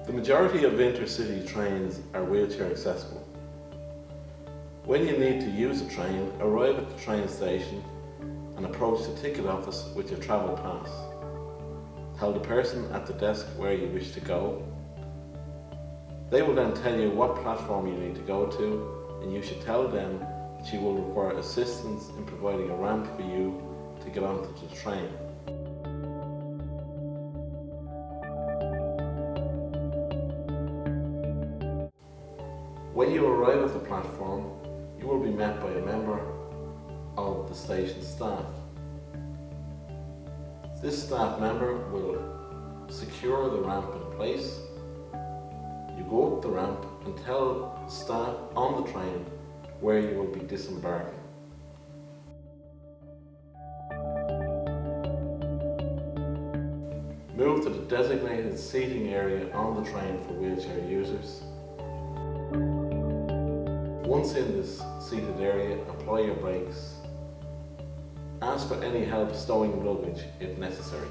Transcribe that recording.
The majority of intercity trains are wheelchair accessible. When you need to use a train, arrive at the train station and approach the ticket office with your travel pass. Tell the person at the desk where you wish to go. They will then tell you what platform you need to go to, and you should tell them that you will require assistance in providing a ramp for you to get onto the train. When you arrive at the platform, you will be met by a member of the station staff. This staff member will secure the ramp in place. You go up the ramp and tell staff on the train where you will be disembarking. Move to the designated seating area on the train for wheelchair users. Once in this seated area, apply your brakes. Ask for any help stowing luggage if necessary.